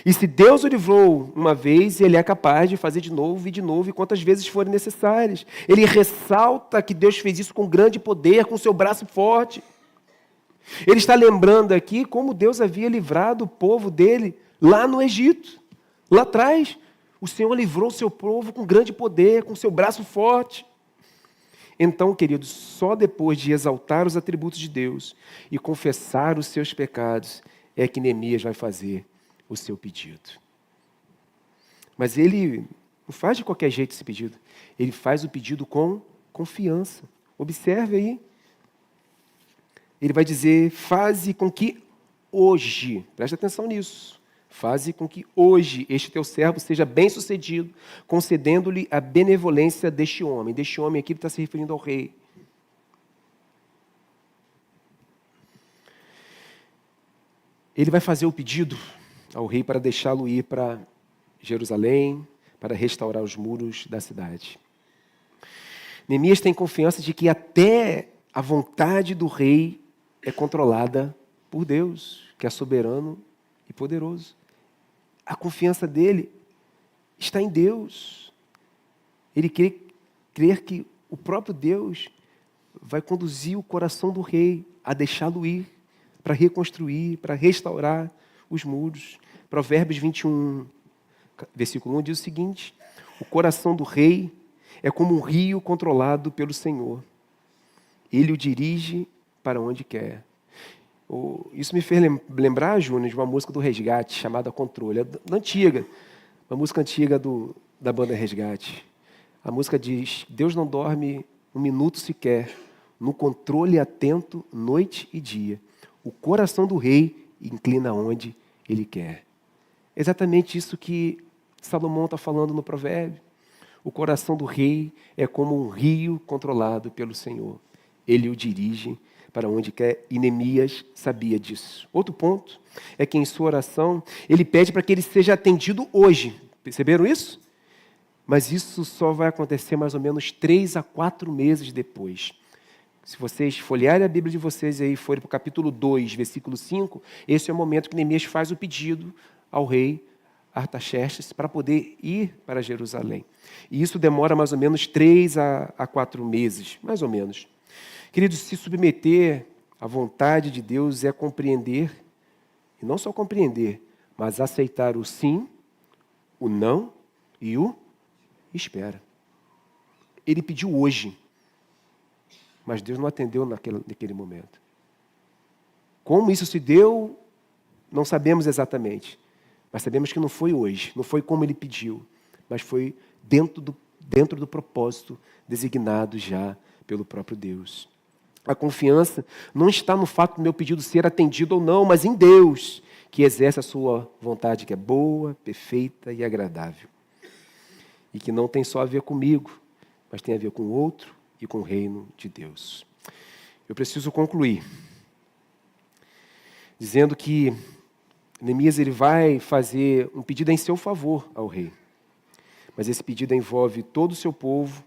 E se Deus o livrou uma vez, Ele é capaz de fazer de novo e quantas vezes forem necessárias. Ele ressalta que Deus fez isso com grande poder, com seu braço forte. Ele está lembrando aqui como Deus havia livrado o povo dele lá no Egito. Lá atrás, o Senhor livrou o seu povo com grande poder, com seu braço forte. Então, queridos, só depois de exaltar os atributos de Deus e confessar os seus pecados, é que Neemias vai fazer o seu pedido. Mas ele não faz de qualquer jeito esse pedido. Ele faz o pedido com confiança. Observe aí. Ele vai dizer, faze com que hoje, preste atenção nisso, faze com que hoje este teu servo seja bem-sucedido, concedendo-lhe a benevolência deste homem. Deste homem aqui ele está se referindo ao rei. Ele vai fazer o pedido ao rei para deixá-lo ir para Jerusalém, para restaurar os muros da cidade. Neemias tem confiança de que até a vontade do rei é controlada por Deus, que é soberano e poderoso. A confiança dele está em Deus. Ele crer que o próprio Deus vai conduzir o coração do rei a deixá-lo ir para reconstruir, para restaurar os muros. Provérbios 21, versículo 1 diz o seguinte: o coração do rei é como um rio controlado pelo Senhor. Ele o dirige para onde quer. Isso me fez lembrar, Júnior, de uma música do Resgate, chamada Controle, antiga, uma música antiga da banda Resgate. A música diz, Deus não dorme um minuto sequer, no controle atento, noite e dia. O coração do rei inclina onde ele quer. Exatamente isso que Salomão está falando no provérbio. O coração do rei é como um rio controlado pelo Senhor. Ele o dirige para onde quer, e Neemias sabia disso. Outro ponto é que em sua oração, ele pede para que ele seja atendido hoje. Perceberam isso? Mas isso só vai acontecer mais ou menos 3 a 4 meses depois. Se vocês folhearem a Bíblia de vocês e forem para o capítulo 2, versículo 5, esse é o momento que Neemias faz o pedido ao rei Artaxerxes para poder ir para Jerusalém. E isso demora mais ou menos 3 a 4 meses, mais ou menos. Queridos, se submeter à vontade de Deus é compreender, e não só compreender, mas aceitar o sim, o não e o espera. Ele pediu hoje, mas Deus não atendeu naquele momento. Como isso se deu, não sabemos exatamente, mas sabemos que não foi hoje, não foi como ele pediu, mas foi dentro do propósito designado já pelo próprio Deus. A confiança não está no fato do meu pedido ser atendido ou não, mas em Deus, que exerce a sua vontade, que é boa, perfeita e agradável. E que não tem só a ver comigo, mas tem a ver com o outro e com o reino de Deus. Eu preciso concluir dizendo que Neemias ele vai fazer um pedido em seu favor ao rei. Mas esse pedido envolve todo o seu povo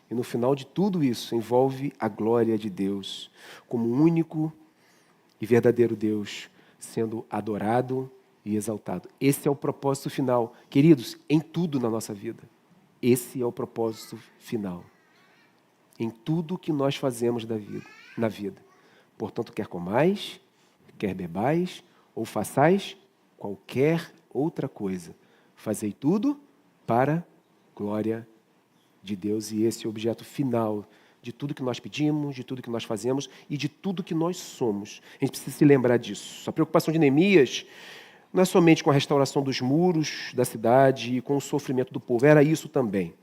e no final de tudo isso envolve a glória de Deus como único e verdadeiro Deus sendo adorado e exaltado. Esse é o propósito final. Queridos, em tudo na nossa vida, esse é o propósito final. Em tudo que nós fazemos na vida. Portanto, quer comais, quer bebais ou façais qualquer outra coisa, fazei tudo para glória de Deus, e esse é o objeto final de tudo que nós pedimos, de tudo que nós fazemos e de tudo que nós somos. A gente precisa se lembrar disso. A preocupação de Neemias não é somente com a restauração dos muros da cidade e com o sofrimento do povo, era isso também,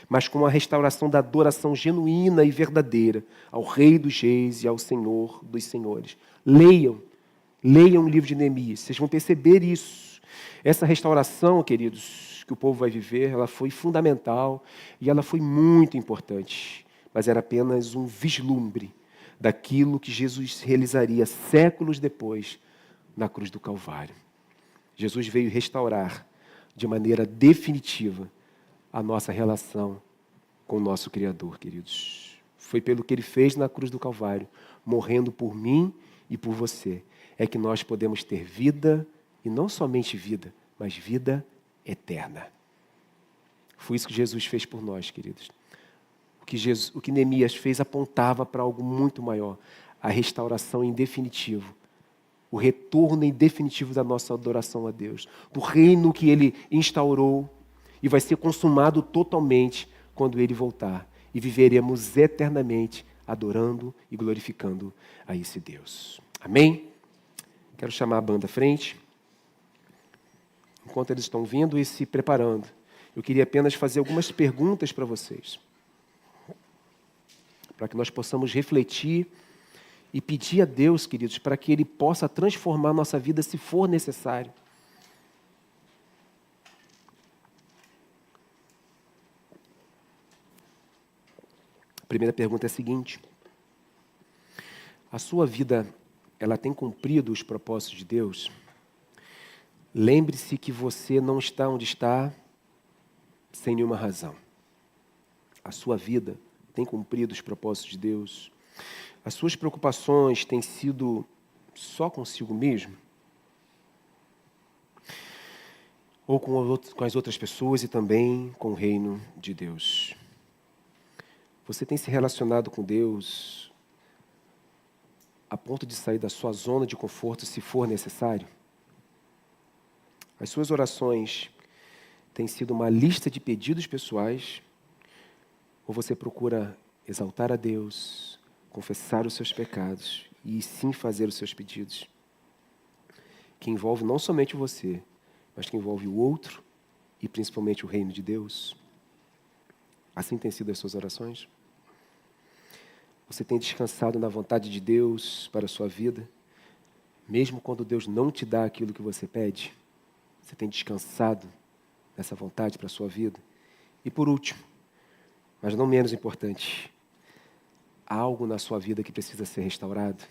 mas com a restauração da adoração genuína e verdadeira ao Rei dos Reis e ao Senhor dos Senhores. Leiam o livro de Neemias, vocês vão perceber isso. Essa restauração, queridos, que o povo vai viver, ela foi fundamental e ela foi muito importante, mas era apenas um vislumbre daquilo que Jesus realizaria séculos depois na cruz do Calvário. Jesus veio restaurar de maneira definitiva a nossa relação com o nosso Criador, queridos. Foi pelo que Ele fez na cruz do Calvário, morrendo por mim e por você, é que nós podemos ter vida, e não somente vida, mas vida eterna. Foi isso que Jesus fez por nós, queridos. O que Neemias fez apontava para algo muito maior, a restauração em definitivo, o retorno em definitivo da nossa adoração a Deus, do reino que Ele instaurou e vai ser consumado totalmente quando Ele voltar. E viveremos eternamente adorando e glorificando a esse Deus. Amém? Quero chamar a banda à frente. Enquanto eles estão vindo e se preparando, eu queria apenas fazer algumas perguntas para vocês, para que nós possamos refletir e pedir a Deus, queridos, para que Ele possa transformar a nossa vida se for necessário. A primeira pergunta é a seguinte: a sua vida, ela tem cumprido os propósitos de Deus? Lembre-se que você não está onde está sem nenhuma razão. A sua vida tem cumprido os propósitos de Deus? As suas preocupações têm sido só consigo mesmo? Ou com as outras pessoas e também com o reino de Deus? Você tem se relacionado com Deus a ponto de sair da sua zona de conforto se for necessário? As suas orações têm sido uma lista de pedidos pessoais? Ou você procura exaltar a Deus, confessar os seus pecados e sim fazer os seus pedidos? Que envolve não somente você, mas que envolve o outro e principalmente o reino de Deus? Assim têm sido as suas orações? Você tem descansado na vontade de Deus para a sua vida? Mesmo quando Deus não te dá aquilo que você pede? Você tem descansado nessa vontade para a sua vida? E por último, mas não menos importante, há algo na sua vida que precisa ser restaurado?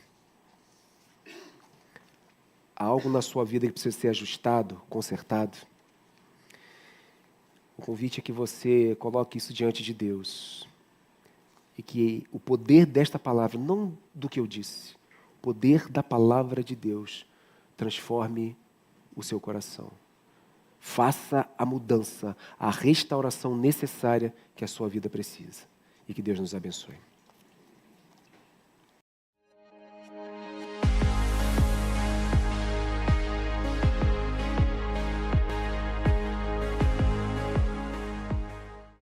Há algo na sua vida que precisa ser ajustado, consertado? O convite é que você coloque isso diante de Deus. E que o poder desta palavra, não do que eu disse, o poder da palavra de Deus transforme o seu coração. Faça a mudança, a restauração necessária que a sua vida precisa. E que Deus nos abençoe.